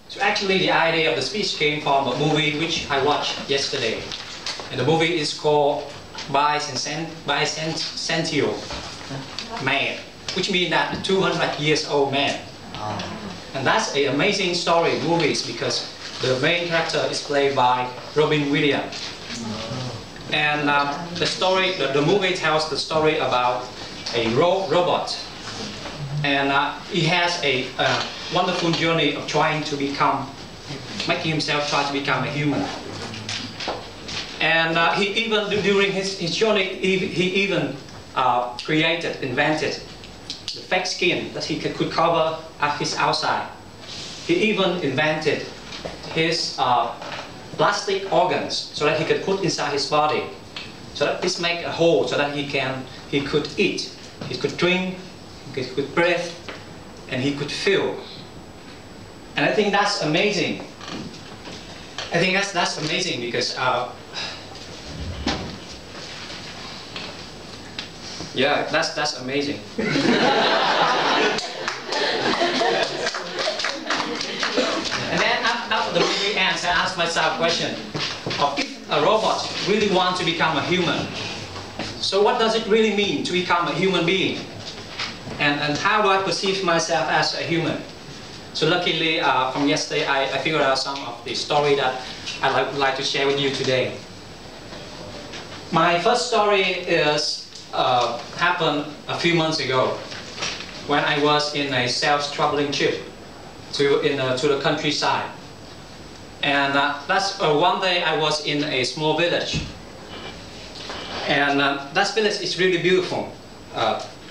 So actually the idea of the speech came from a movie which I watched yesterday. And the movie is called Bicentennial Man, which means that 200 years old man. And that's an amazing story movies because the main character is played by Robin Williams. And the movie tells the story about a robot. And he has a wonderful journey of trying to making himself try to become a human. And he even, during his journey, he even invented the fake skin that he could cover his outside. He even invented his plastic organs so that he could put inside his body, so that this make a hole so that he could eat, he could drink, he could breathe, and he could feel. And I think that's amazing. I think that's amazing because yeah, that's amazing. And then after the movie ends, I asked myself a question of if a robot really wants to become a human, so what does it really mean to become a human being? And how do I perceive myself as a human? So luckily, from yesterday, I figured out some of the story that I would like to share with you today. My first story is happened a few months ago when I was in a self-traveling trip to the countryside. And that's one day I was in a small village. And that village is really beautiful.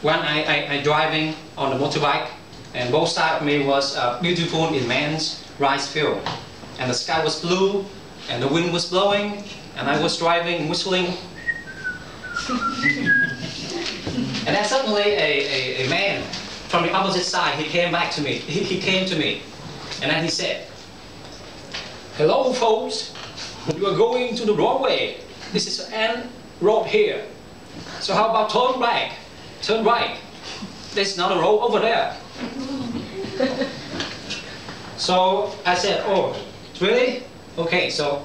When I driving on the motorbike, and both sides of me was beautiful immense rice field. And the sky was blue, and the wind was blowing, and I was driving, whistling. And then suddenly a man from the opposite side, he came back to me. He came to me, and then he said, "Hello folks, you are going to the wrong way. This is an end road here. So how about turn back, turn right. There's another road over there." So I said, "Oh, really? Okay, so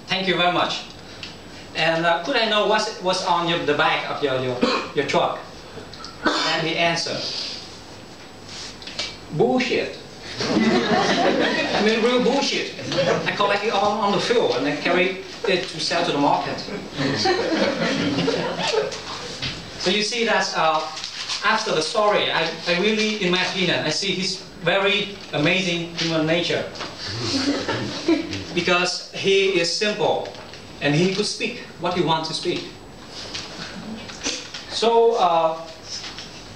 thank you very much. And could I know what's on the back of your truck?" And he answered, "Bullshit." I mean, real bullshit. I collect it all on the field and I carry it to sell to the market. So you see that after the story, I really, in my opinion, I see his very amazing human nature. Because he is simple and he could speak what he wants to speak. So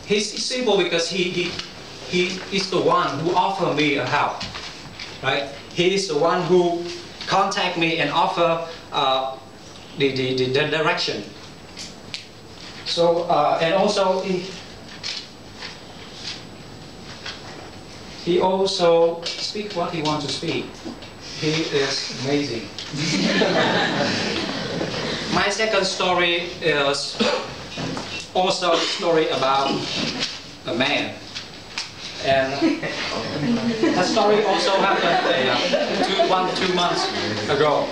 he's simple because he is the one who offered me a help, right? He is the one who contact me and offer the direction. So and also he also speaks what he wants to speak. He is amazing. My second story is also a story about a man. And that story also happened 2 months ago.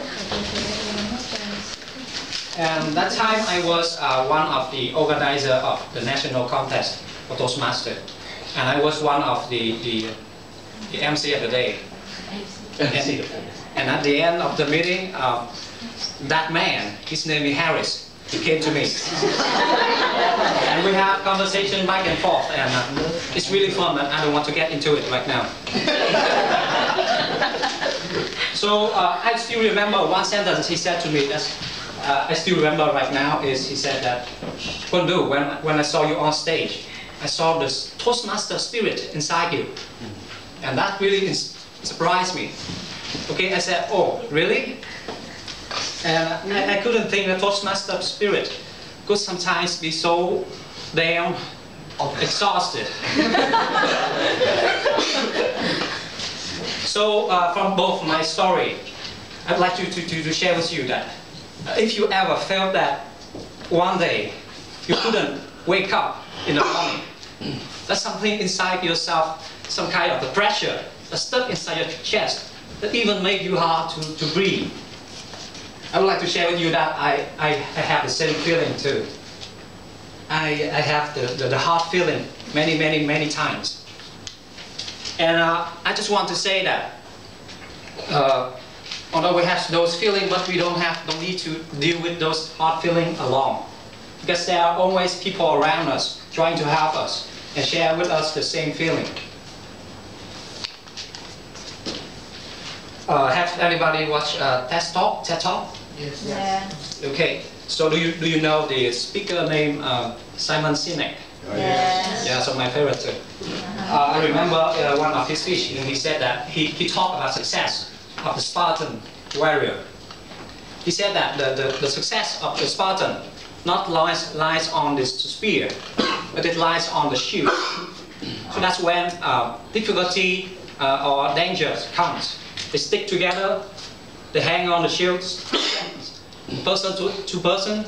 And that time I was one of the organizers of the national contest for Toastmaster. And I was one of the MC of the day. And at the end of the meeting, that man, his name is Harris, he came to me. And we have conversation back and forth, and it's really fun, and I don't want to get into it right now. So I still remember one sentence he said to me, I still remember right now, is he said that, "Quan, when I saw you on stage, I saw this Toastmaster spirit inside you." And that really surprised me. Okay, I said, "Oh, really?" And I couldn't think the Toastmaster spirit could sometimes be so damn exhausted. So from both my story, I'd like to share with you that if you ever felt that one day you couldn't wake up in the morning, that's something inside yourself some kind of the pressure that's stuck inside your chest that even make you hard to breathe. I would like to share with you that I have the same feeling too. I have the heart feeling many times. And I just want to say that although we have those feelings, but we don't need to deal with those hard feelings alone. Because there are always people around us trying to help us and share with us the same feeling. Have anybody watched TED Talk? Yes. Yeah. Okay. So do you know the speaker named Simon Sinek? Yes. Yeah, so my favorite too. I remember one of his speech, and he said that he talked about success of the Spartan warrior. He said that the success of the Spartan not lies on the spear, but it lies on the shield. So that's when difficulty or danger comes. They stick together, they hang on the shields, person to person,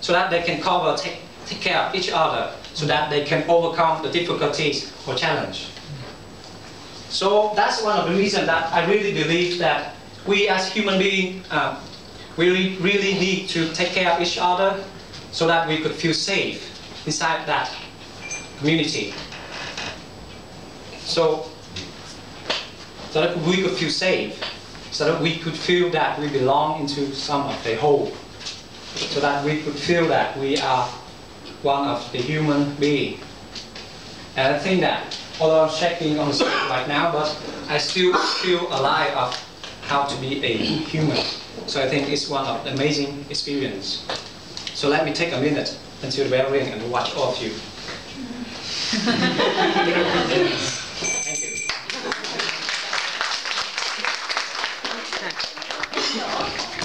so that they can take care of each other, so that they can overcome the difficulties or challenge. So that's one of the reasons that I really believe that we as human beings we really need to take care of each other, so that we could feel safe inside that community. So that we could feel safe, so that we could feel that we belong into some of the whole, so that we could feel that we are one of the human being. And I think that, although I'm shaking on the stage right now, but I still feel alive of how to be a human. So I think it's one of the amazing experience. So let me take a minute until the bell ring and watch all of you. Thank you.